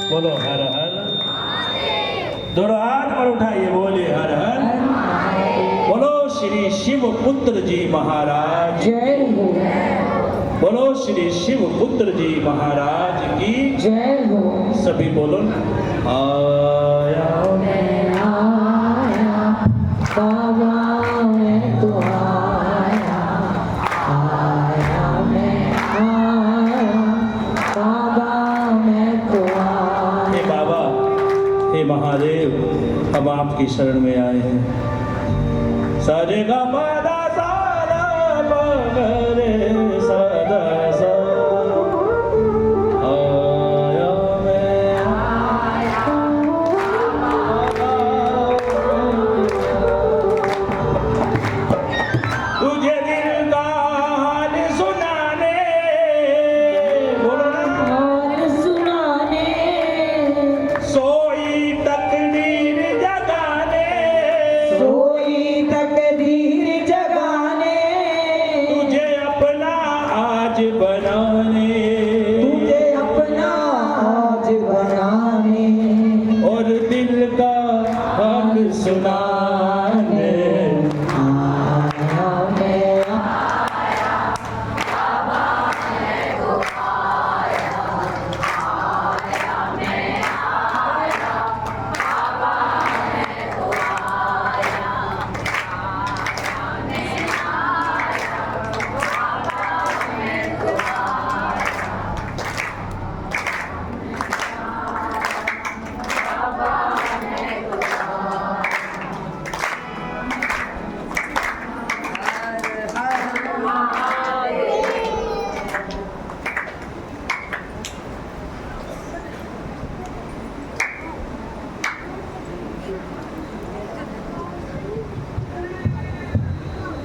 बोलो हर हर। दोनों हाथ पर उठाइए, बोले हर हर। बोलो श्री शिव पुत्र जी महाराज जय हो। बोलो श्री शिव पुत्र जी महाराज की जय हो। सभी बोलो आया मैं आया बाबा, मैं तो आया मैं आया बाबा, मैं तो आया। हे बाबा, हे महादेव, हम आपकी शरण में आए हैं। सारे गा मादा सारा मगरे सदा सा आया मैं तुझे दिल का हाल सुनाने, बोलो ना, और सुनाने सोई तकदीर जगाने, कोई तकदीर जगाने, तुझे अपना आज बनाने, तुझे अपना आज बनाने, और दिल का हाल सुनाने। आया मैं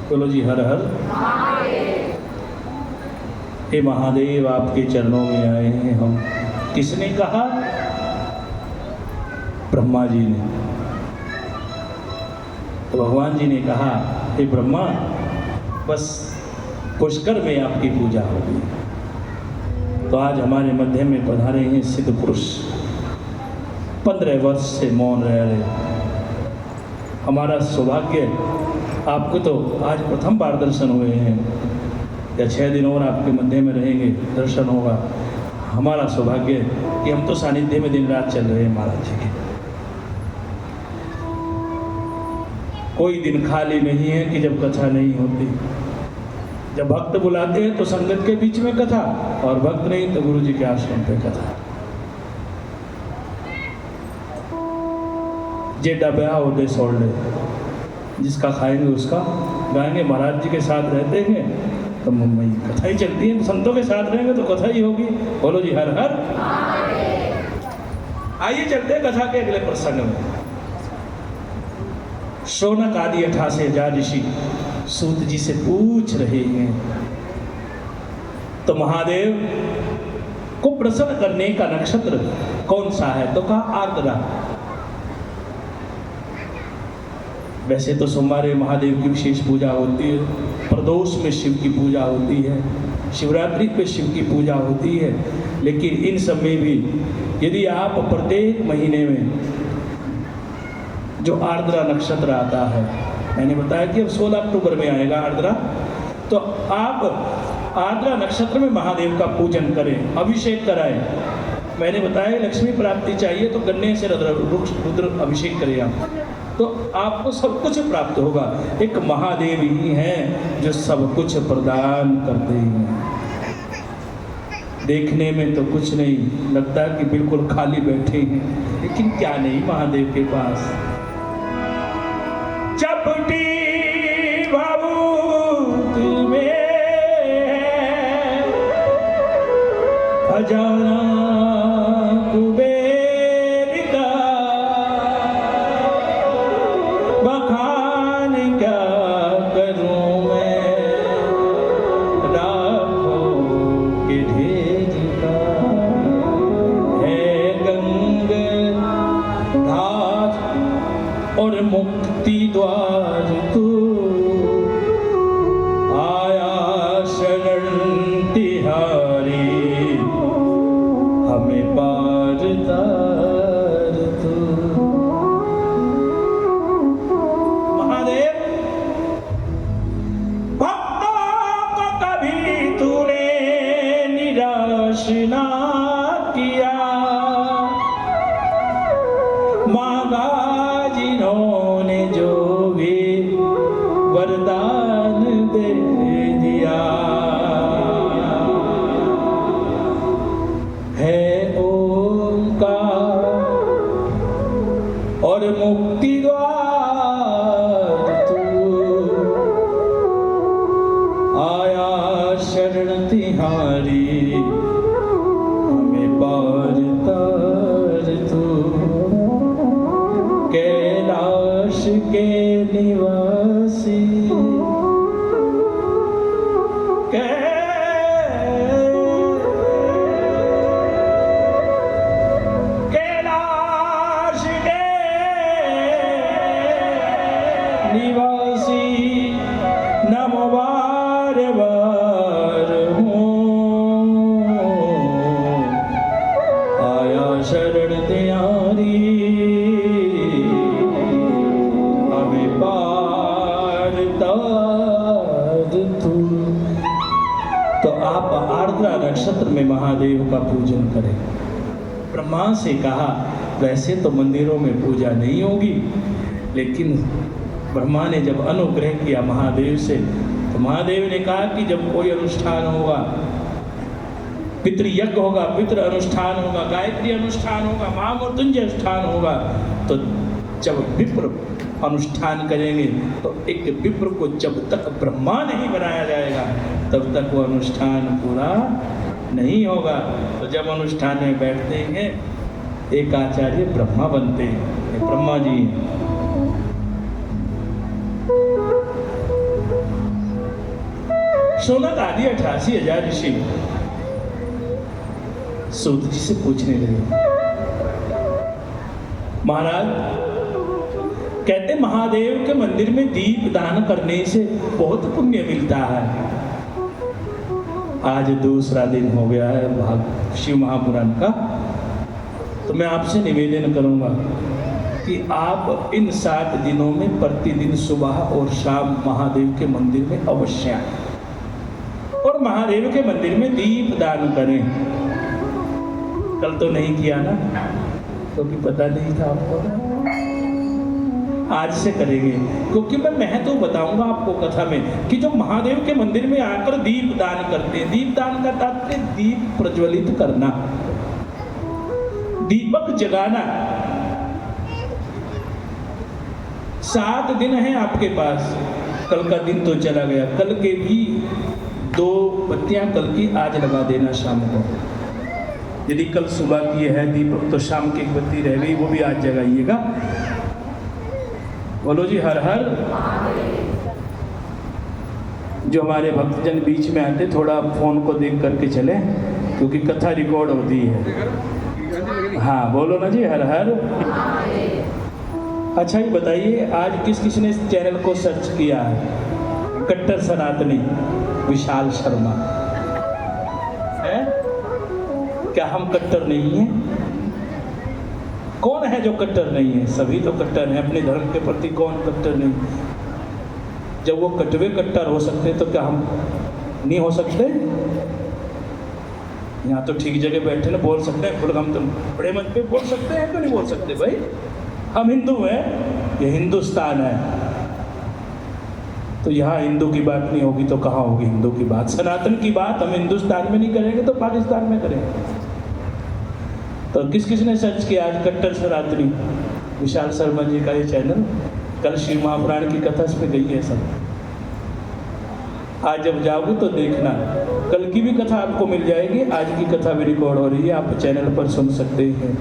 बोलो जी हर हर। हे महादेव, आपके चरणों में आए हैं हम। किसने कहा? ब्रह्मा जी ने। तो भगवान जी ने कहा, हे ब्रह्मा, बस पुष्कर में आपकी पूजा होगी। तो आज हमारे मध्य में पधारे हैं सिद्ध पुरुष। 15 वर्ष से मौन रह रहे। हमारा सौभाग्य, आपको तो आज प्रथम बार दर्शन हुए हैं, या 6 दिन और आपके मध्य में रहेंगे, दर्शन होगा। हमारा सौभाग्य कि हम तो सानिध्य में दिन रात चल रहे हैं महाराज जी के। कोई दिन खाली नहीं है कि जब कथा नहीं होती। जब भक्त बुलाते हैं तो संगत के बीच में कथा, और भक्त नहीं तो गुरु जी के आश्रम पे कथा। जेडा ब्याह होते सोल ले, जिसका खाएंगे उसका गाएंगे। महाराज जी के साथ रहते हैं तो मम्मी कथा ही चलती है, तो संतों के साथ रहेंगे तो कथा ही होगी। बोलो जी हर हर। आइए चलते हैं कथा के अगले प्रसंग में। शौनक आदि 88,000 ऋषि सूत जी से पूछ रहे हैं, तो महादेव को प्रसन्न करने का नक्षत्र कौन सा है? तो कहा आर्द्रा। वैसे तो सोमवार महादेव की विशेष पूजा होती है, प्रदोष में शिव की पूजा होती है, शिवरात्रि पे शिव की पूजा होती है, लेकिन इन सब में भी यदि आप प्रत्येक महीने में जो आर्द्रा नक्षत्र आता है, मैंने बताया कि अब 16 अक्टूबर में आएगा आर्द्रा, तो आप आर्द्रा नक्षत्र में महादेव का पूजन करें, अभिषेक कराएं। मैंने बताया लक्ष्मी प्राप्ति चाहिए तो गन्ने से रुद्र अभिषेक करें आप, तो आपको सब कुछ प्राप्त होगा। एक महादेव ही हैं जो सब कुछ प्रदान करते हैं। देखने में तो कुछ नहीं लगता कि बिल्कुल खाली बैठे हैं, लेकिन क्या नहीं महादेव के पास। चपटी भावूत में खजाना कुबेर का, बखान क्या करूं मैं राखों के ढेर का। है गंगा और मुक्ति द्वार तू आया शरण तिहारी हमें पार तार तू। महादेव भक्तों को कभी तूने निराश ना किया, मांगा जिन्होंने जो भी वरदान दे दिया। है ओंकार और मुक्ति द्वार तू आया शरण तिहारी हमें पार तार तू। कैलाश के निवासी कैलाश के निवासी नमो बार बार हूँ आया शरण तिहारी हमें पार तार तू। तो आप आर्द्रा नक्षत्र में महादेव का पूजन करें। ब्रह्मा से कहा वैसे तो मंदिरों में पूजा नहीं होगी, लेकिन ब्रह्मा ने जब अनुग्रह किया महादेव से, तो महादेव ने कहा कि जब कोई अनुष्ठान होगा, पितृयज्ञ होगा, पितृ अनुष्ठान होगा, गायत्री अनुष्ठान होगा, महामृत्युंजय अनुष्ठान होगा, तो जब विप्र अनुष्ठान करेंगे तो एक विप्र को जब तक ब्रह्मा नहीं बनाया जाएगा तब तक वो अनुष्ठान पूरा नहीं होगा। तो जब अनुष्ठान में बैठते हैं एक आचार्य ब्रह्मा बनते हैं, ये ब्रह्मा जी हैं। सोनक आदि 88,000 ऋषि सूत जी से पूछने लगे, महाराज कहते महादेव के मंदिर में दीप दान करने से बहुत पुण्य मिलता है। आज दूसरा दिन हो गया है भाग शिव महापुराण का, तो मैं आपसे निवेदन करूंगा कि आप इन 7 दिनों में प्रतिदिन सुबह और शाम महादेव के मंदिर में अवश्य आए और महादेव के मंदिर में दीप दान करें। कल तो नहीं किया ना, क्योंकि पता नहीं था आपको। आज से करेंगे, क्योंकि मैं महत्व बताऊंगा आपको कथा में कि जो महादेव के मंदिर में आकर दीप दान करते हैं, दीप दान का तात्पर्य दीप प्रज्वलित करना, दीपक जगाना। 7 दिन है आपके पास, कल का दिन तो चला गया, कल के भी 2 बत्तियां कल की आज लगा देना शाम को। यदि कल सुबह की है दीपक तो शाम की 1 बत्ती रह गई, वो भी आज जगाइएगा। बोलो जी हर हर। जो हमारे भक्तजन बीच में आते थोड़ा फोन को देख करके चले, क्योंकि कथा रिकॉर्ड होती है। हाँ बोलो ना जी हर हर। अच्छा ये बताइए आज किस किस ने इस चैनल को सर्च किया है? कट्टर सनातनी विशाल शर्मा है क्या? हम कट्टर नहीं हैं? कौन है जो कट्टर नहीं है? सभी तो कट्टर हैं अपने धर्म के प्रति, कौन कट्टर नहीं? जब वो कटवे कट्टर हो सकते तो क्या हम नहीं हो सकते? यहाँ तो ठीक जगह बैठे ना, बोल सकते हैं खुद, हम तो बड़े मत पे बोल सकते हैं, क्यों नहीं बोल सकते भाई? हम हिंदू हैं, ये हिंदुस्तान है, तो यहाँ हिंदू की बात नहीं होगी तो कहाँ होगी हिंदू की बात? सनातन की बात हम हिंदुस्तान में नहीं करेंगे तो पाकिस्तान में करेंगे। तो किस किस ने सर्च किया आज कट्टर सनातनी विशाल शर्मा जी का ये चैनल? कल शिव महापुराण की कथा इस पे गई है सब। आज जब जाओगे तो देखना, कल की भी कथा आपको मिल जाएगी, आज की कथा भी रिकॉर्ड हो रही है, आप चैनल पर सुन सकते हैं।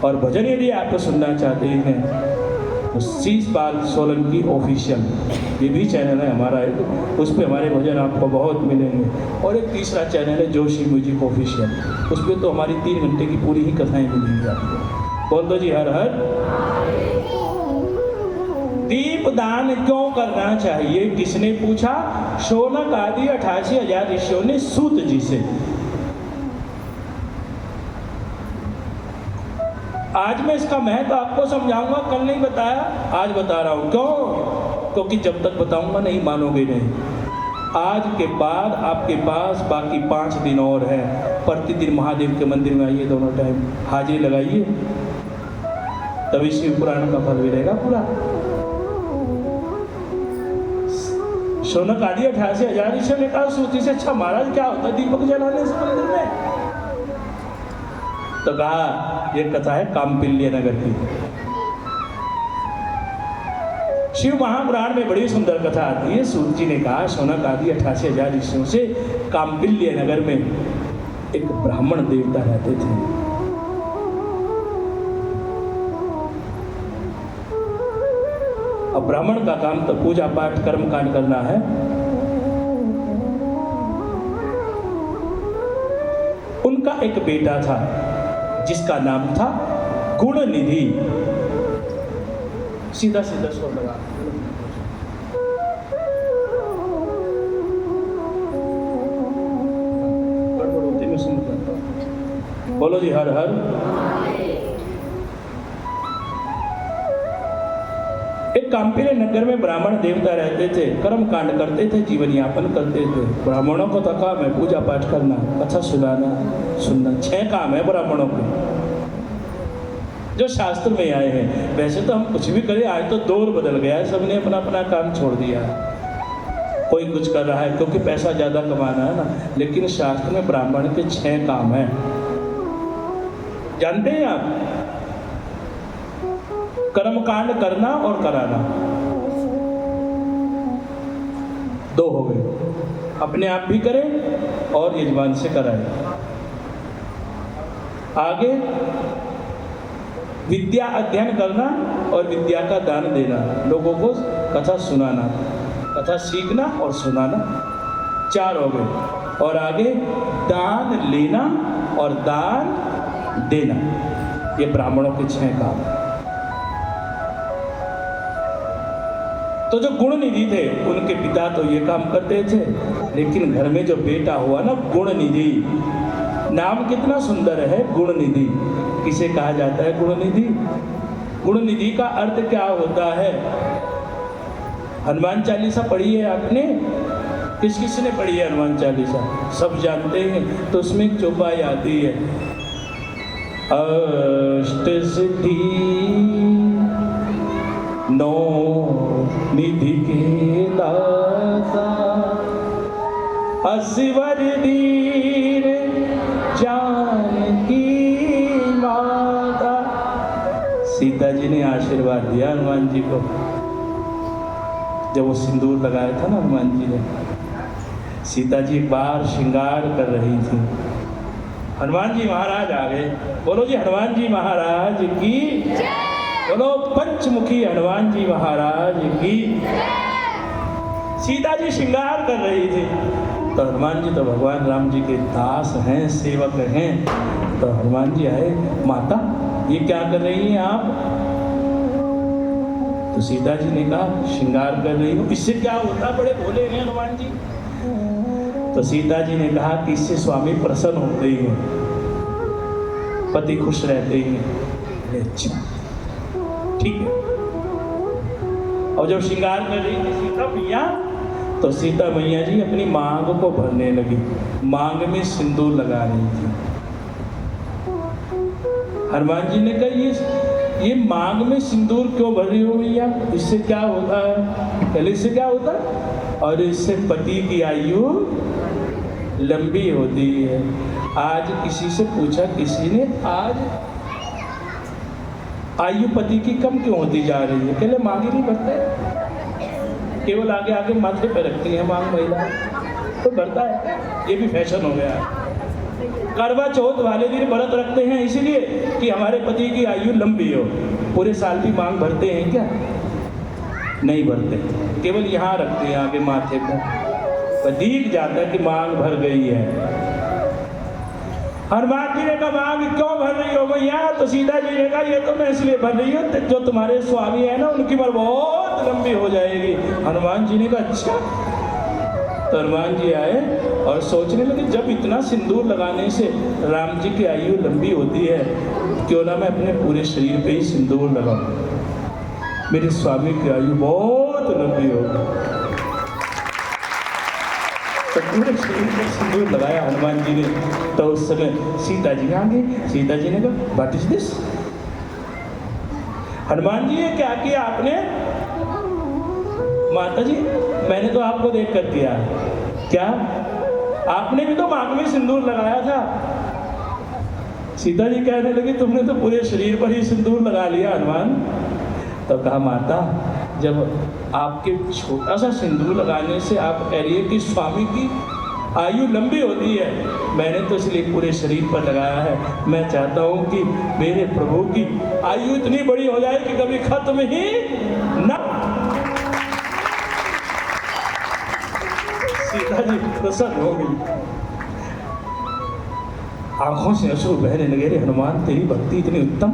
और भजन यदि आप सुनना चाहते हैं तो शीश पाल सोलंकी ऑफिशियल, ये भी चैनल है हमारा, उस पर हमारे भजन आपको बहुत मिलेंगे। और एक तीसरा चैनल है जोशी म्यूजिक ऑफिशियल, उस पर तो हमारी 3 घंटे की पूरी ही कथाएं मिलेंगी आपको। बोल दो जी हर हर। दीप दान क्यों करना चाहिए, किसने पूछा? शौनक आदि 88,000 ऋषियों ने सूत जी से। आज मैं इसका महत्व आपको समझाऊंगा, कल नहीं बताया, आज बता रहा हूं। क्यों? क्योंकि जब तक बताऊंगा नहीं मानोगे नहीं। आज के बाद आपके पास बाकी 5 दिन और है। प्रतिदिन महादेव के मंदिर में आइए, दोनों टाइम हाजिरी लगाइए, तभी शिव पुराण का फल मिलेगा पूरा। शौनक आदि 88,000 ऋषियों ने कहा सूती से अच्छा महाराज क्या होता है दीपक जलाने से मंदिर में? तो कहा ये कथा है कामपिल्य नगर की। शिव महापुराण में बड़ी सुंदर कथा आती है। सूत जी ने कहा शौनक आदि 88,000 ऋषियों से कामपिल्य नगर में एक ब्राह्मण देवता रहते थे। अब ब्राह्मण का काम तो पूजा पाठ कर्म कांड करना है। उनका एक बेटा था जिसका नाम था गुणनिधि। सीधा सीधा स्वर लगा। गड़बड़ में सुन बोलो जी हर हर। एक कामपिल्य नगर में ब्राह्मण देवता रहते थे, कर्म कांड करते थे, जीवन यापन करते थे। ब्राह्मणों को तो काम है पूजा पाठ करना, कथा सुनाना, सुनना, 6 काम है ब्राह्मणों के जो शास्त्र में आए हैं। वैसे तो हम कुछ भी करें, आज तो दौर बदल गया है, सबने अपना अपना काम छोड़ दिया है। कोई कुछ कर रहा है क्योंकि पैसा ज्यादा कमाना है ना, लेकिन शास्त्र में ब्राह्मण के 6 काम हैं। जानते हैं आप? कर्मकांड करना और कराना, 2 हो गए। अपने आप भी करें और यजमान से कराएं। आगे विद्या अध्ययन करना और विद्या का दान देना, लोगों को कथा सुनाना, कथा सीखना और सुनाना, 4 हो गए। और आगे दान लेना और दान देना, ये ब्राह्मणों के 6 काम। तो जो गुणनिधि थे उनके पिता तो ये काम करते थे, लेकिन घर में जो बेटा हुआ ना गुणनिधि, नाम कितना सुंदर है गुणनिधि। किसे कहा जाता है गुणनिधि? गुणनिधि का अर्थ क्या होता है? हनुमान चालीसा पढ़ी है आपने? किस किस ने पढ़ी है हनुमान चालीसा? सब जानते हैं। तो उसमें एक चौपाई आती है, अष्ट सिद्धि 9 निधि के दाता, असवर दीन जानकी माता। सीता जी ने आशीर्वाद दिया हनुमान जी को जब वो सिंदूर लगाया था ना हनुमान जी ने। सीता जी एक बार श्रृंगार कर रही थी, हनुमान जी महाराज आ गए। बोलो जी हनुमान जी महाराज की, बोलो पंचमुखी हनुमान जी महाराज की। सीता जी श्रृंगार कर रही थी, तो हनुमान जी तो भगवान राम जी के दास हैं, सेवक हैं। तो हनुमान जी आए, माता ये क्या कर रही हैं आप? तो सीता जी ने कहा श्रृंगार कर रही हूँ। इससे क्या होता? बड़े भोले हैं हनुमान जी। तो सीता जी ने कहा कि इससे स्वामी प्रसन्न होते हैं, पति खुश रहते हैं। अच्छा ठीक है। और जब श्रृंगार कर रही थी सीता मैया, तो सीता मैया जी अपनी मांग को भरने लगी, मांग में सिंदूर लगा रही थी। हनुमान जी ने कहा ये मांग में सिंदूर क्यों भर रही हो मैया? इससे क्या होता है? पहले इससे क्या होता है? और इससे पति की आयु लंबी होती है। आज किसी से पूछा किसी ने, आज आयु पति की कम क्यों होती जा रही है? पहले मांग ही नहीं भरते, केवल आगे आगे माथे पे रखती है मांग महिला, तो भरता है। ये भी फैशन हो गया है। करवा चौथ वाले दिन व्रत रखते हैं इसलिए कि हमारे पति की आयु लंबी हो। पूरे साल की मांग भरते हैं क्या? नहीं भरते, केवल यहाँ रखते हैं आगे माथे पर, दिख जाता है कि मांग भर गई है। हनुमान जी ने कहा मांग क्यों भर रही हो मैया? तो सीता जी ने कहा ये तो मैं इसलिए भर रही हूँ जो तुम्हारे स्वामी है ना उनकी उम्र बहुत लंबी हो जाएगी। हनुमान जी ने कहा अच्छा। तो हनुमान जी आए और सोचने लगे जब इतना सिंदूर लगाने से राम जी की आयु लंबी होती है, क्यों ना मैं अपने पूरे शरीर पे ही सिंदूर लगाऊं, मेरे स्वामी की आयु बहुत लंबी होगी। तो पूरे शरीर पर सिंदूर लगाया हनुमान जी ने। तो उस समय सीता जी आ गई। सीता जी ने कहा what is this? Hanuman ji ने क्या किया आपने? माता जी मैंने तो आपको देख कर किया। क्या? आपने भी तो मांग में सिंदूर लगाया था। सीता जी कहने लगी तुमने तो पूरे शरीर पर ही सिंदूर लगा लिया हनुमान। तो कहा माता जब आपके छोटा सा सिंदूर लगाने से आप कह रही है कि स्वामी की आयु लंबी होती है, मैंने तो इसलिए पूरे शरीर पर लगाया है। मैं चाहता हूँ कि मेरे प्रभु की आयु इतनी बड़ी हो जाए कि कभी खत्म ही ना। सीता जी प्रसन्न हो गई, आंखों से आंसू बहने लगे। रे हनुमान तेरी भक्ति इतनी उत्तम।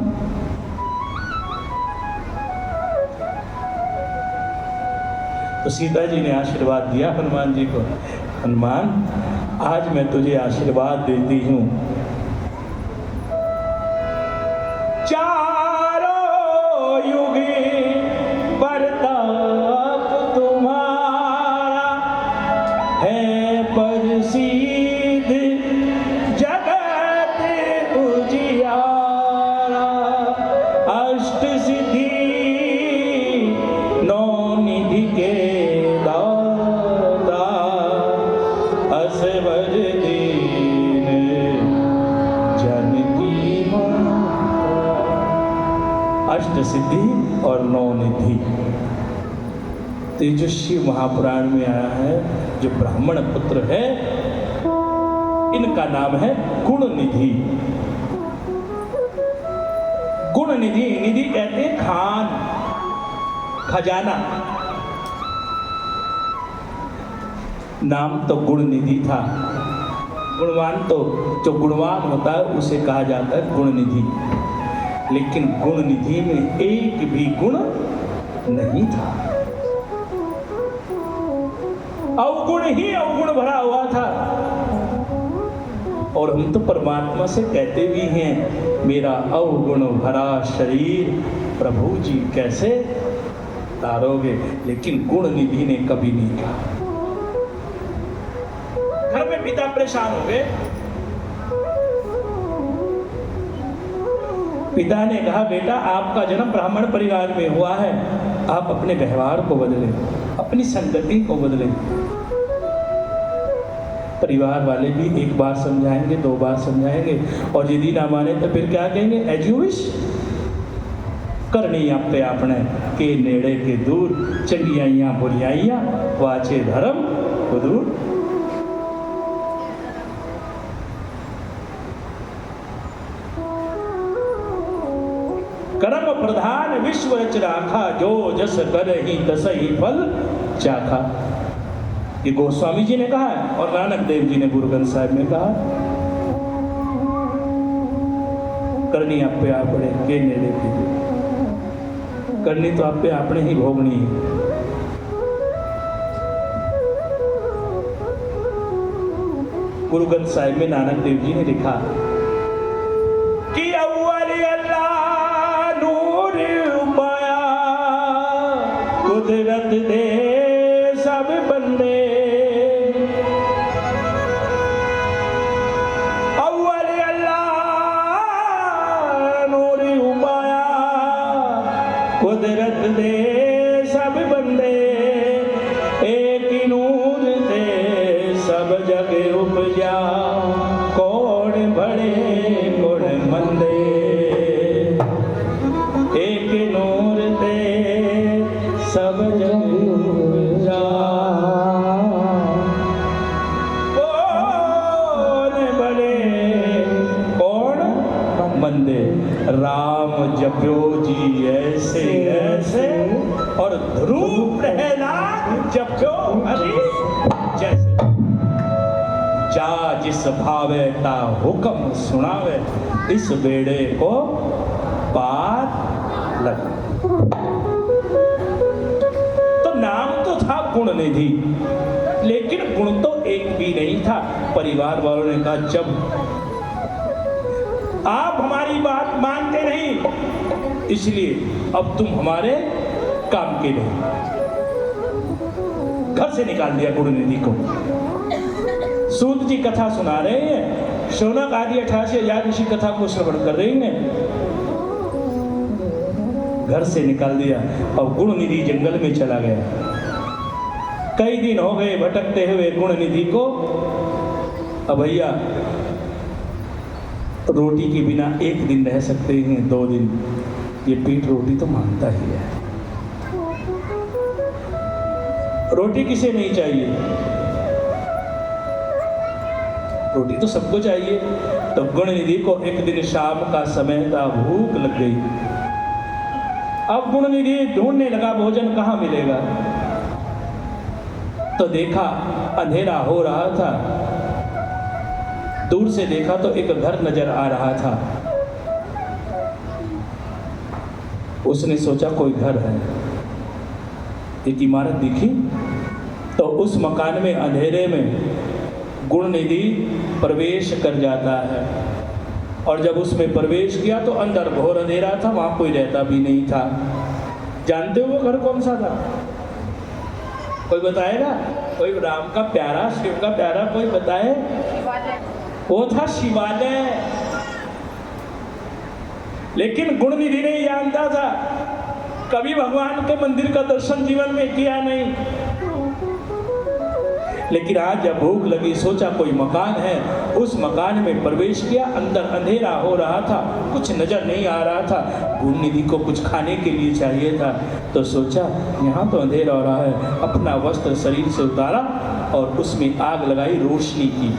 तो सीता जी ने आशीर्वाद दिया हनुमान जी को। हनुमान आज मैं तुझे आशीर्वाद देती हूँ, चारों युग प्रताप तुम्हारा है प्रसिद्ध जगत उजियारा। अष्ट सिद्धि नौ निधि के दाता असवर दीन जन की माता। अष्ट सिद्धि और नौ निधि, तो ये जो शिव महापुराण में आया है, जो ब्राह्मण पुत्र है इनका नाम है गुण निधि। गुण निधि, निधि कहते हैं खान, खजाना। नाम तो गुण निधि था। गुणवान तो जो गुणवान होता है उसे कहा जाता है गुण निधि, लेकिन गुण निधि में एक भी गुण नहीं था, अवगुण ही अवगुण भरा हुआ था। और हम तो परमात्मा से कहते भी हैं मेरा अवगुण भरा शरीर प्रभु जी कैसे तारोगे, लेकिन गुण निधि ने कभी नहीं कहा। घर में पिता परेशान हो गए। पिता ने कहा बेटा आपका जन्म ब्राह्मण परिवार में हुआ है, आप अपने व्यवहार को बदलें, अपनी संगति को बदलें। परिवार वाले भी एक बार समझाएंगे, दो बार समझाएंगे, और यदि ना माने तो फिर क्या कहेंगे? As you wish. करनी आपे आपने के नेड़े के दूर, चंगियाइयां बुरियाइयां वाचे धर्म दूर। कर्म प्रधान विश्व रच राखा, जो जस करहि तसहि फल चाखा। ये गोस्वामी जी ने कहा है और नानक देव जी ने गुरु ग्रंथ साहिब में कहा। करनी आप पे आप पड़े के नेड़े की, करनी तो आप पे आपने ही भोगनी है। गुरु ग्रंथ साहिब में नानक देव जी ने लिखा कि अव्वल अल्लाह नूर उपाया, कुदरत दे सब बंदे। अव्वल अल्लाह नूर उपाया, कुदरत दे सब बंदे। एक ही नूर दे सब जग उपजा, कौन बड़े कौन मंदे। एक नूर दे सब जग उपजा, कौन बड़े कौन मंदे। राम जप्यो जी ऐसे ऐसे, और ध्रुव प्रहलाद जप्यो हरि जैसे। जा जिस भावे ता हुक्म सुनावे, इस बेड़े को पार लगा। तो नाम तो था गुण निधि, लेकिन गुण तो एक भी नहीं था। परिवार वालों ने कहा जब आप हमारी बात मानते नहीं, इसलिए अब तुम हमारे काम के नहीं। घर से निकाल दिया गुण निधि को। सूत जी कथा सुना रहे हैं, शौनक आदि 88,000 ऋषि कथा को श्रवण कर रहे हैं। घर से निकाल दिया और गुण निधि जंगल में चला गया। कई दिन हो गए भटकते हुए गुण निधि को। अब भैया रोटी के बिना एक दिन रह सकते हैं, 2 दिन, ये पेट रोटी तो मांगता ही है। रोटी किसे नहीं चाहिए? रोटी तो सबको चाहिए। तो गुण निधि को एक दिन शाम का समय था, भूख लग गई। अब गुण निधि ढूंढने लगा भोजन कहाँ मिलेगा। तो देखा अंधेरा हो रहा था, दूर से देखा तो एक घर नजर आ रहा था। उसने सोचा कोई घर है। एक इमारत दिखी तो उस मकान में अंधेरे में गुण निधि प्रवेश कर जाता है। और जब उसमें प्रवेश किया तो अंदर घोर अंधेरा था, वहां कोई रहता भी नहीं था। जानते हो वो घर कौन सा था? कोई बताएगा? कोई राम का प्यारा, शिव का प्यारा, कोई बताए? वो था शिवालय। लेकिन गुण निधि नहीं जानता था, कभी भगवान के मंदिर का दर्शन जीवन में किया नहीं। लेकिन आज जब भूख लगी, सोचा कोई मकान है, उस मकान में प्रवेश किया। अंदर अंधेरा हो रहा था, कुछ नजर नहीं आ रहा था। गुण निधि को कुछ खाने के लिए चाहिए था, तो सोचा यहाँ तो अंधेरा हो रहा है। अपना वस्त्र शरीर से उतारा और उसमें आग लगाई, रोशनी की।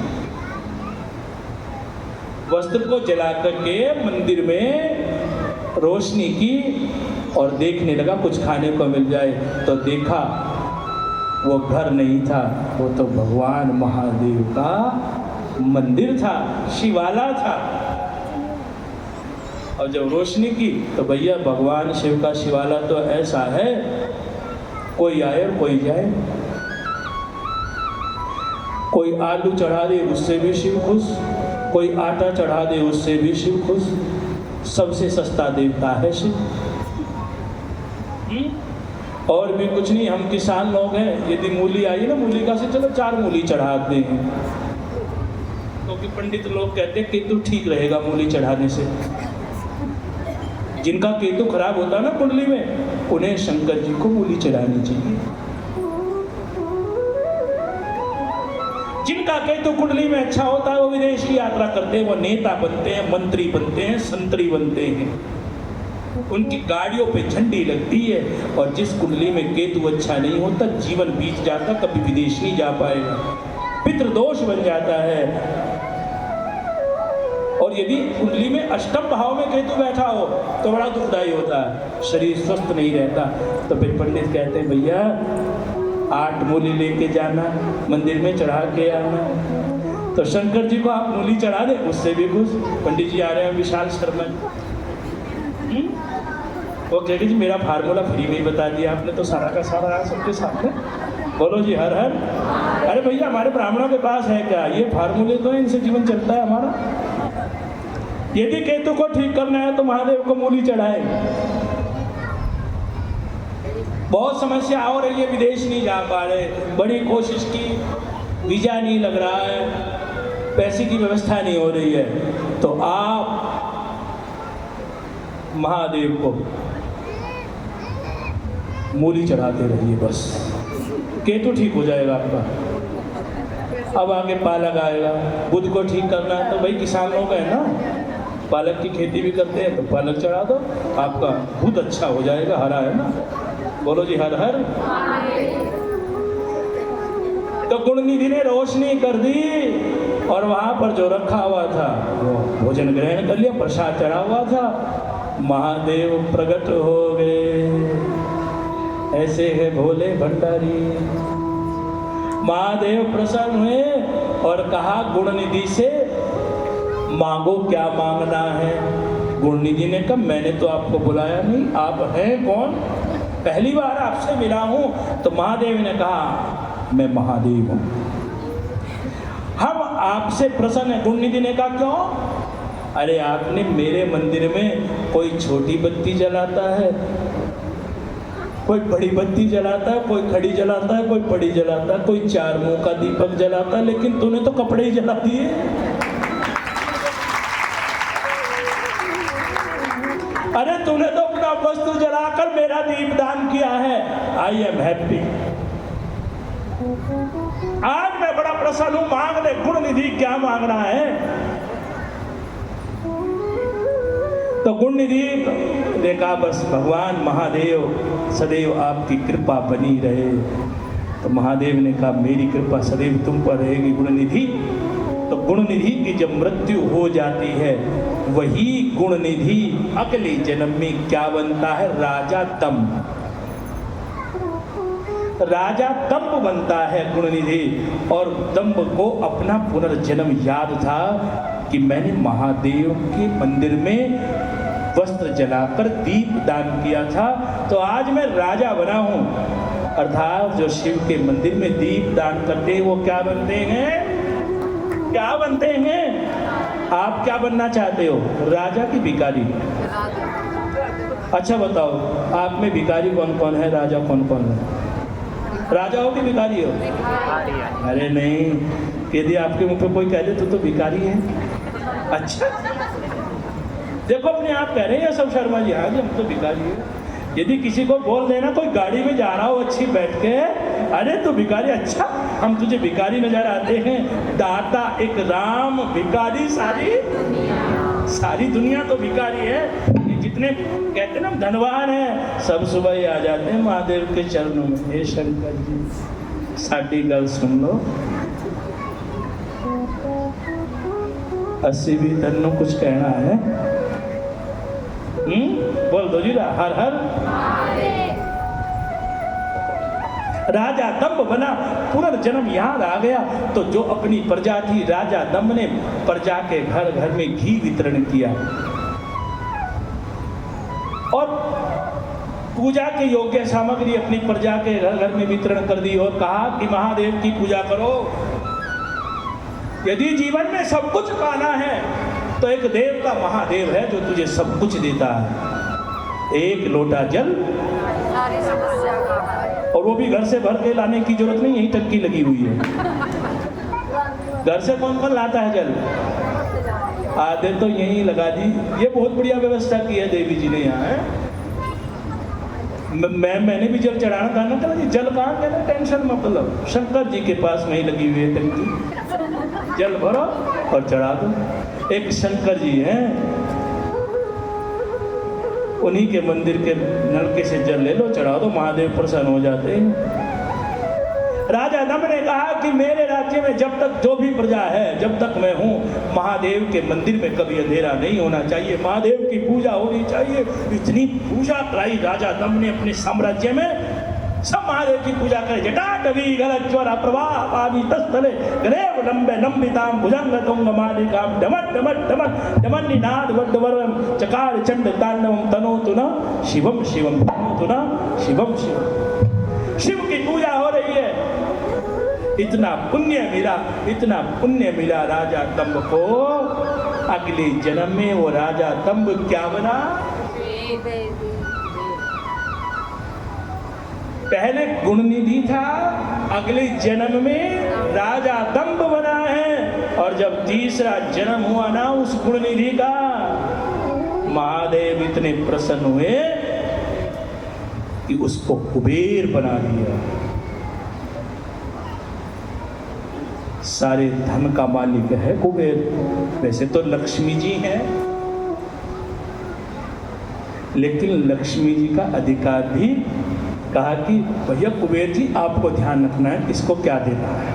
वस्त्र को जला करके मंदिर में रोशनी की और देखने लगा कुछ खाने को मिल जाए। तो देखा वो घर नहीं था, वो तो भगवान महादेव का मंदिर था, शिवाला था। और जब रोशनी की तो भैया भगवान शिव का शिवाला तो ऐसा है, कोई आए और कोई जाए। कोई आलू चढ़ा दे उससे भी शिव खुश, कोई आटा चढ़ा दे उससे भी शिव खुश। सबसे सस्ता देवता है शिव। और भी कुछ नहीं, हम किसान लोग हैं, यदि मूली आई ना, मूली का से चलो 4 मूली चढ़ाते हैं, क्योंकि पंडित लोग कहते हैं केतु ठीक रहेगा मूली चढ़ाने से। जिनका केतु खराब होता है ना कुंडली में, उन्हें शंकर जी को मूली चढ़ानी चाहिए। जिनका केतु कुंडली में अच्छा होता है वो विदेश की यात्रा करते हैं, वो नेता बनते हैं, मंत्री बनते हैं, संतरी बनते हैं, उनकी गाड़ियों पे झंडी लगती है। और जिस कुंडली में केतु अच्छा नहीं होता, जीवन बीत जाता, कभी विदेश नहीं जा पाएगा, पितृदोष बन जाता है। और यदि कुंडली में अष्टम भाव में केतु बैठा हो तो बड़ा दुखदायी होता है, शरीर स्वस्थ नहीं रहता। तो फिर पंडित कहते हैं भैया 8 मूली लेके जाना, मंदिर में चढ़ा के आना। तो शंकर जी को आप मूली चढ़ा दें, उससे भी खुश। पंडित जी आ रहे हैं विशाल शर्मा जी, वो कहते जी मेरा फार्मूला फ्री में ही बता दिया आपने, तो सारा का सारा सबके सामने। बोलो जी हर हर। अरे भैया हमारे ब्राह्मणों के पास है क्या ये फार्मूले? तो इनसे जीवन चलता है हमारा। यदि केतु को ठीक करना है तो महादेव को मूली चढ़ाए। बहुत समस्या हो रही है, विदेश नहीं जा पा रहे, बड़ी कोशिश की, वीजा नहीं लग रहा है, पैसे की व्यवस्था नहीं हो रही है, तो आप महादेव को मूली चढ़ाते रहिए, बस केतु ठीक हो जाएगा आपका। अब आगे पालक आएगा। बुध को ठीक करना है तो भाई किसान लोग हैं ना, पालक की खेती भी करते हैं, तो पालक चढ़ा दो, आपका बुध अच्छा हो जाएगा, हरा है ना। बोलो जी हर हर। तो गुण निधि ने रोशनी कर दी और वहां पर जो रखा हुआ था वो भोजन ग्रहण कर लिया, प्रसाद चढ़ा हुआ था। महादेव प्रकट हो गए, ऐसे है भोले भंडारी। महादेव प्रसन्न हुए और कहा गुणनिधि से मांगो क्या मांगना है। गुणनिधि ने कहा मैंने तो आपको बुलाया नहीं, आप हैं कौन, पहली बार आपसे मिला हूं। तो महादेव ने कहा मैं महादेव हूं, हम आपसे प्रसन्न हैं। गुणनिधि ने कहा क्यों? अरे आपने मेरे मंदिर में कोई छोटी बत्ती जलाता है, कोई बड़ी बत्ती जलाता है, कोई खड़ी जलाता है, कोई बड़ी जलाता है, कोई 4 मुंह का दीपक जलाता है, लेकिन तूने तो कपड़े ही जला दिए। अरे तूने तो अपना वस्त्र जलाकर मेरा दीपदान किया है। आई एम हैप्पी, आज मैं बड़ा प्रसन्न हूं। मांग ले गुणनिधि, क्या मांगना है? तो गुणनिधि ने कहा बस भगवान महादेव सदैव आपकी कृपा बनी रहे। तो महादेव ने कहा मेरी कृपा सदैव तुम पर रहेगी गुणनिधि। तो गुणनिधि की जब मृत्यु हो जाती है, वही गुणनिधि अगले जन्म में क्या बनता है? राजा दंभ। राजा दंभ बनता है गुणनिधि। और दंभ को अपना पुनर्जन्म याद था कि मैंने महादेव के मंदिर में वस्त्र जलाकर दीप दान किया था, तो आज मैं राजा बना हूं। अर्थात जो शिव के मंदिर में दीप दान करते हैं वो क्या बनते हैं? क्या बनते हैं? आप क्या बनना चाहते हो, राजा की भिखारी? अच्छा बताओ, आप में भिखारी कौन कौन है, राजा कौन कौन है? राजा हो कि भिखारी हो? अरे नहीं, यदि आपके मुंह पे कोई कह दे तो भिखारी है। अच्छा, देखो अपने आप कह रहे हैं सब शर्मा जी, हाँ जी हम तो भिखारी है। यदि किसी को बोल देना कोई गाड़ी में जा रहा हो अच्छी बैठ के, अरे तो भिखारी, अच्छा हम तुझे भिखारी नजर आते हैं। दाता एक राम, भिखारी सारी दुनिया तो भिखारी है। ये जितने कहते ना धनवान है, सब सुबह ही आ जाते हैं महादेव के चरणों में। हे शंकर जी साडी गल सुन लो, 80 भी तन्नों कुछ कहना है। बोल दो जी, हर हर। राजा दंभ बना, पुनर्जन्म याद आ गया। तो जो अपनी प्रजा थी, राजा दंभ ने प्रजा के घर घर में घी वितरण किया और पूजा के योग्य सामग्री अपनी प्रजा के घर घर में वितरण कर दी और कहा कि महादेव की पूजा करो। यदि जीवन में सब कुछ पाना है तो एक देवता महादेव है जो तुझे सब कुछ देता है। एक लोटा जल, और वो भी घर से भर के लाने की जरूरत नहीं, यही टंकी लगी हुई है। घर से कौन कौन लाता है जल? आधे तो यही लगा दी। ये बहुत बढ़िया व्यवस्था की है देवी जी ने यहाँ। मैंने भी जल चढ़ाना था ना, चलो जी जल कहाँ कहना, टेंशन मतलब शंकर जी के पास वहीं लगी हुई है टंकी, जल भरो और चढ़ा दो। एक शंकर जी हैं, उन्हीं के मंदिर के नलके से जल ले लो, चढ़ा दो, महादेव प्रसन्न हो जाते हैं। राजा दंभ ने कहा कि मेरे राज्य में जब तक जो भी प्रजा है, जब तक मैं हूँ, महादेव के मंदिर में कभी अंधेरा नहीं होना चाहिए, महादेव की पूजा होनी चाहिए। इतनी पूजा कराई राजा दंभ ने अपने साम्राज्य में। सब महादेव की पूजा करे। जटाटवी गलज्वर प्रवाह पावी तस्थले ग्रेव लंबे लंबिताम भुजंग तुंग मालिकाम डमट डमट डमट डमन्निनाद वड्डवरम चकार चंड तांडवम तनोतु न शिवम शिवम तनोतु न शिवम शिवम। शिव की पूजा हो रही है। इतना पुण्य मिला राजा दंभ को। अगले जन्म में वो राजा दंभ क्या बना? पहले गुणनिधि था, अगले जन्म में राजा दंभ बना है। और जब तीसरा जन्म हुआ ना उस गुणनिधि का, महादेव इतने प्रसन्न हुए कि उसको कुबेर बना दिया। सारे धन का मालिक है कुबेर। वैसे तो लक्ष्मी जी हैं, लेकिन लक्ष्मी जी का अधिकार भी कहा कि भैया कुबेर जी आपको ध्यान रखना है, इसको क्या देना है।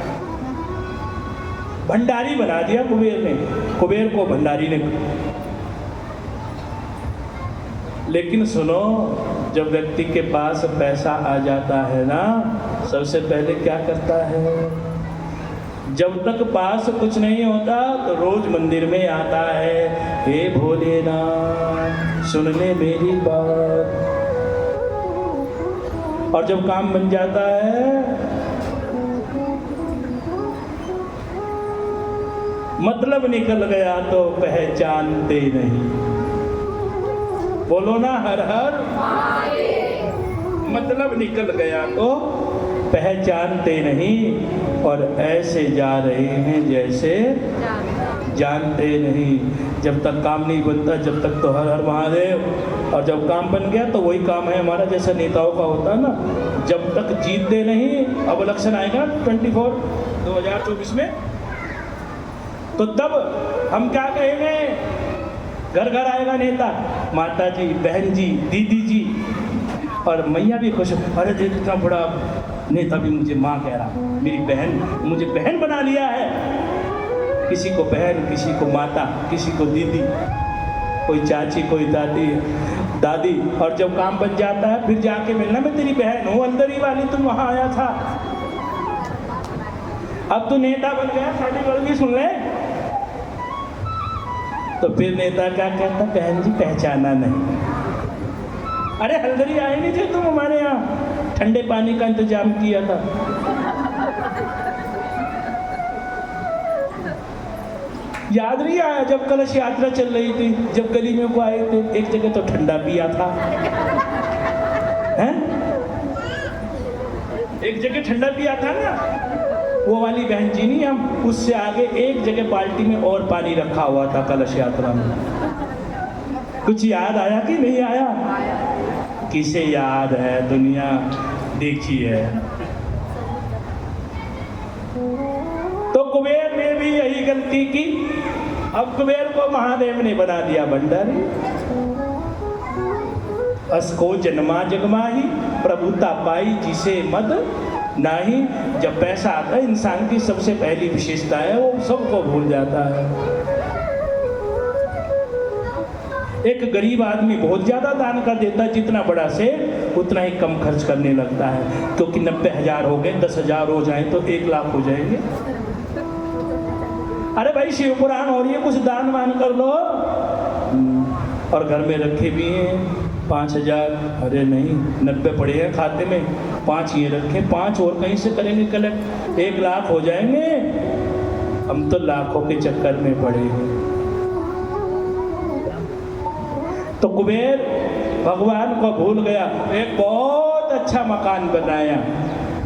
भंडारी बना दिया कुबेर ने, कुबेर को भंडारी ने। लेकिन सुनो, जब व्यक्ति के पास पैसा आ जाता है ना, सबसे पहले क्या करता है? जब तक पास कुछ नहीं होता तो रोज मंदिर में आता है, हे भोलेनाथ सुन ले मेरी बात। और जब काम बन जाता है, मतलब निकल गया तो पहचानते नहीं। बोलो ना हर हर, मतलब निकल गया तो पहचानते नहीं, और ऐसे जा रहे हैं जैसे जानते नहीं। जब तक काम नहीं बनता, जब तक तो हर हर महादेव, और जब काम बन गया तो वही काम है हमारा, जैसा नेताओं का होता है ना, जब तक जीतते नहीं। अब इलेक्शन आएगा 2024 में, तो तब हम क्या कहेंगे? घर घर आएगा नेता, माता जी, बहन जी, दीदी जी, और मैया भी खुश। अरे देख कितना बड़ा नेता भी मुझे माँ कह रहा, मेरी बहन, मुझे बहन बना लिया है। किसी को बहन, किसी को माता, किसी को दीदी, कोई चाची, कोई दादी। और जब काम बन जाता है फिर जाके मिलना, मैं तेरी बहन हूँ, अंदर ही वाली, तुम वहाँ आया था। अब तू नेता बन गया, साड़ी वर्दी सुन ले। तो फिर नेता क्या कहता? बहन जी पहचाना नहीं। अरे हल्दरी आए नहीं थे तुम हमारे यहाँ, ठंडे पानी का इंतजाम किया था। याद नहीं आया जब कलश यात्रा चल रही थी, जब गली में को आए थे, एक जगह तो ठंडा पिया था, हैं? एक जगह ठंडा पिया था ना, वो वाली बहन जी नहीं, हम उससे आगे एक जगह बाल्टी में और पानी रखा हुआ था कलश यात्रा में। कुछ याद आया कि नहीं आया? किसे याद है? दुनिया देखी है। तो कुबेर ने भी यही गलती की। अब कुबेर को महादेव ने बना दिया भंडारी। असको जन्मा जगमाही, प्रभुता पाई जिसे मद नाही। जब पैसा आता है, इंसान की सबसे पहली विशेषता है वो सबको भूल जाता है। एक गरीब आदमी बहुत ज्यादा दान कर देता है, जितना बड़ा से उतना ही कम खर्च करने लगता है, क्योंकि 90,000 हो गए, 10,000 हो जाए तो 1 लाख हो जाएंगे। अरे भाई शिव पुराण हो रही है, कुछ दान वान कर लो। और घर में रखे भी हैं 5,000, अरे नहीं 90 पड़े हैं खाते में, 5 ये रखे, 5 और कहीं से करेंगे कलेक्ट, 1 लाख हो जाएंगे। हम तो लाखों के चक्कर में पड़े हैं। तो कुबेर भगवान को भूल गया। एक बहुत अच्छा मकान बनाया,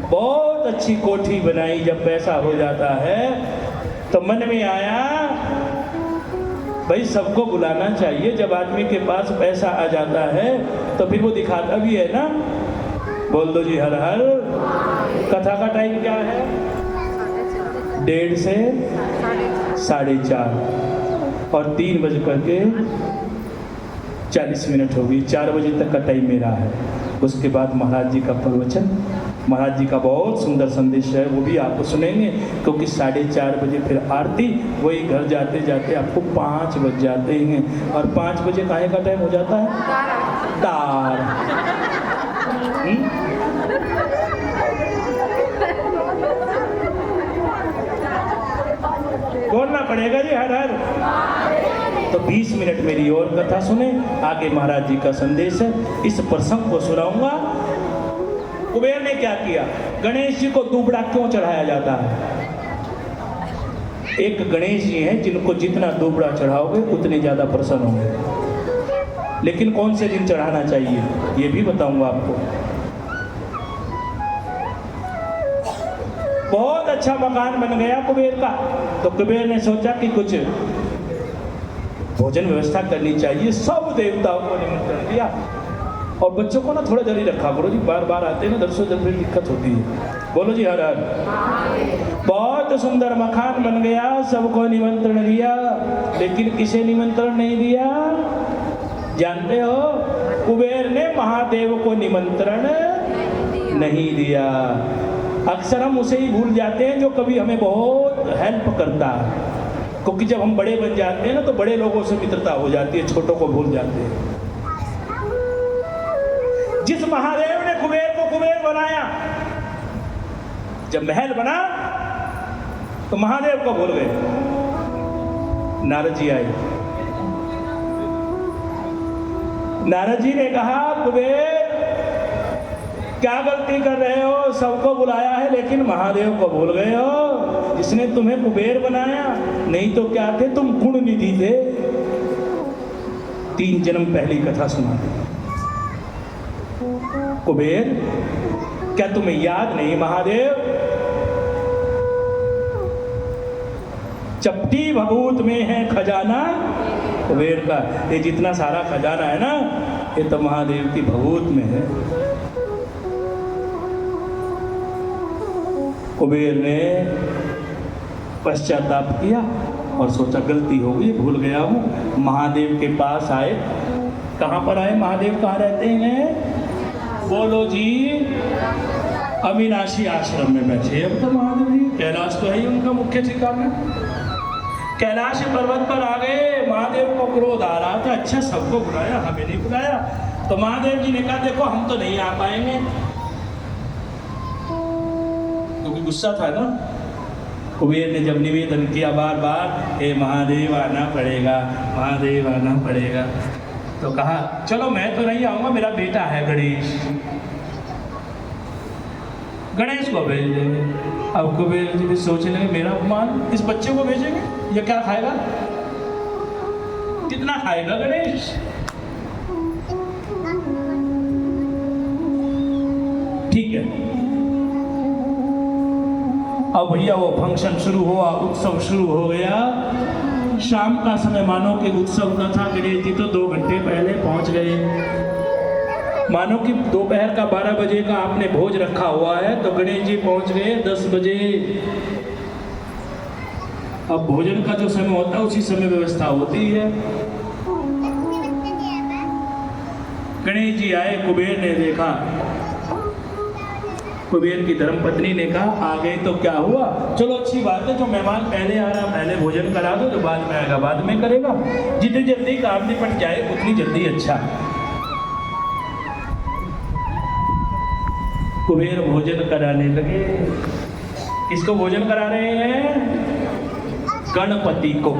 बहुत अच्छी कोठी बनाई। जब पैसा हो जाता है तो मन में आया भाई सबको बुलाना चाहिए। जब आदमी के पास पैसा आ जाता है तो फिर वो दिखाता भी है ना। बोल दो जी हर हर। कथा का टाइम क्या है? 1:30 से 4:30 और 3 बज करके 40 मिनट होगी। 4 बजे तक का टाइम मेरा है। उसके बाद महाराज जी का प्रवचन, महाराज जी का बहुत सुंदर संदेश है, वो भी आपको सुनेंगे। क्योंकि 4:30 बजे फिर आरती, वही घर जाते जाते आपको 5 बज जाते हैं। और 5 बजे काहे का टाइम हो जाता है? तार। बोलना पड़ेगा जी हर हर। तो 20 मिनट मेरी और कथा सुने, आगे महाराज जी का संदेश है, इस प्रसंग को सुनाऊंगा। कुबेर ने क्या किया? गणेश जी को दुबड़ा क्यों चढ़ाया जाता है? एक गणेश जी हैं जिनको जितना दुबड़ा चढ़ाओगे उतने ज्यादा प्रसन्न होंगे। लेकिन कौन से दिन चढ़ाना चाहिए ये भी बताऊंगा आपको। बहुत अच्छा मकान बन गया कुबेर का। तो कुबेर ने सोचा कि कुछ भोजन व्यवस्था करनी चाहिए। सब देवताओं को निमंत्रण दिया। और बच्चों को ना थोड़ा जल्दी रखा करो जी, बार बार आते हैं ना दर्शों, जब फिर दिक्कत होती है। बोलो जी हर हर। बहुत सुंदर मकान बन गया, सबको निमंत्रण दिया। लेकिन किसे निमंत्रण नहीं दिया जानते हो? कुबेर ने महादेव को निमंत्रण नहीं दिया। अक्सर हम उसे ही भूल जाते हैं जो कभी हमें बहुत हेल्प करता है। क्योंकि जब हम बड़े बन जाते हैं ना तो बड़े लोगों से मित्रता हो जाती है, छोटों को भूल जाते हैं। जिस महादेव ने कुबेर को कुबेर बनाया, जब महल बना तो महादेव को भूल गए। नारद जी आए, नारद जी ने कहा कुबेर क्या गलती कर रहे हो, सबको बुलाया है लेकिन महादेव को भूल गए हो, जिसने तुम्हें कुबेर बनाया। नहीं तो क्या थे तुम, गुण निधि थे। 3 जन्म पहली कथा सुना दी। कुबेर क्या तुम्हें याद नहीं महादेव, चपटी भभूत में है खजाना कुबेर का। ये जितना सारा खजाना है ना, ये तो महादेव की भभूत में है। कुबेर ने पश्चाताप किया और सोचा गलती हो गई, भूल गया हूँ। महादेव के पास आए। कहाँ पर आए महादेव, कहाँ रहते हैं? बोलो जी, अविनाशी आश्रम में बैठे। अब तो महादेव जी, कैलाश तो है ही उनका मुख्य ठिकाना। कैलाश पर्वत पर आ गए। महादेव को क्रोध आ रहा था, अच्छा सबको बुलाया, हमें नहीं बुलाया। तो महादेव जी ने कहा देखो हम तो नहीं आ पाएंगे, क्योंकि गुस्सा था ना। कुबेर ने जब निवेदन किया बार बार, हे महादेव आना पड़ेगा, महादेव आना पड़ेगा, तो कहा चलो मैं तो नहीं आऊँगा, मेरा बेटा है गणेश, गणेश को भेज देंगे। अब कुबेर जी भी सोचने लगे मेरा अपमान, इस बच्चे को भेजेंगे, ये क्या खाएगा, कितना खाएगा गणेश। ठीक है, अब भैया वो फंक्शन शुरू हुआ, उत्सव शुरू हो गया। शाम का समय मानो कि उत्सव का था। गणेश जी तो 2 घंटे पहले पहुंच गए। मानो कि दोपहर का 12 बजे का आपने भोज रखा हुआ है, तो गणेश जी पहुंच गए 10 बजे। अब भोजन का जो समय होता है उसी समय व्यवस्था होती है। गणेश जी आए, कुबेर ने देखा। कुबेर की धर्मपत्नी ने कहा आ गए तो क्या हुआ, चलो अच्छी बात है, जो मेहमान पहले आ रहा पहले भोजन करा दो, जो बाद में आएगा बाद में करेगा। जितनी जल्दी काम निपट जाए उतनी जल्दी अच्छा। कुबेर भोजन कराने लगे। किसको भोजन करा रहे हैं? गणपति को।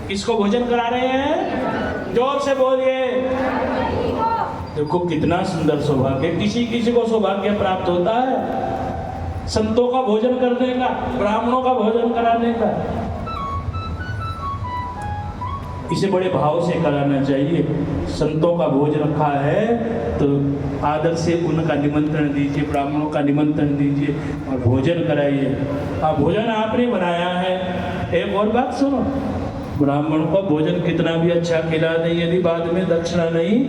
किसको भोजन करा रहे हैं? जोर से बोलिए। देखो कितना सुंदर सौभाग्य, किसी किसी को सौभाग्य प्राप्त होता है संतों का भोजन करने का, ब्राह्मणों का भोजन कराने का। इसे बड़े भाव से कराना चाहिए। संतों का भोज रखा है तो आदर से उनका निमंत्रण दीजिए, ब्राह्मणों का निमंत्रण दीजिए और भोजन कराइए। भोजन आपने बनाया है। एक और बात सुनो, ब्राह्मण को भोजन कितना भी अच्छा खिला दें, यदि बाद में दक्षिणा नहीं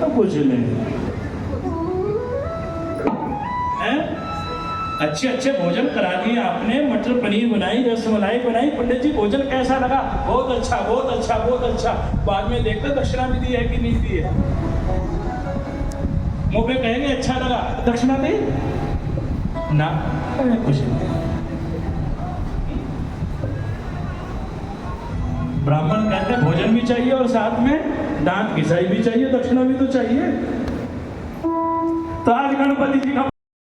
तो कुछ नहीं है। अच्छे अच्छे भोजन करा दिए आपने, मटर पनीर बनाई, रसमलाई बनाई, पंडित जी भोजन कैसा लगा? बहुत अच्छा, बहुत अच्छा, बहुत अच्छा। बाद में देखते दक्षिणा भी दी है कि नहीं दी है। मुंह पे कहेंगे अच्छा लगा, दक्षिणा दी ना, कुछ नहीं। ब्राह्मण कहते हैं भोजन भी चाहिए और साथ में दांत घिसाई भी चाहिए, दक्षिणा भी तो चाहिए। तो आज गणपति जी का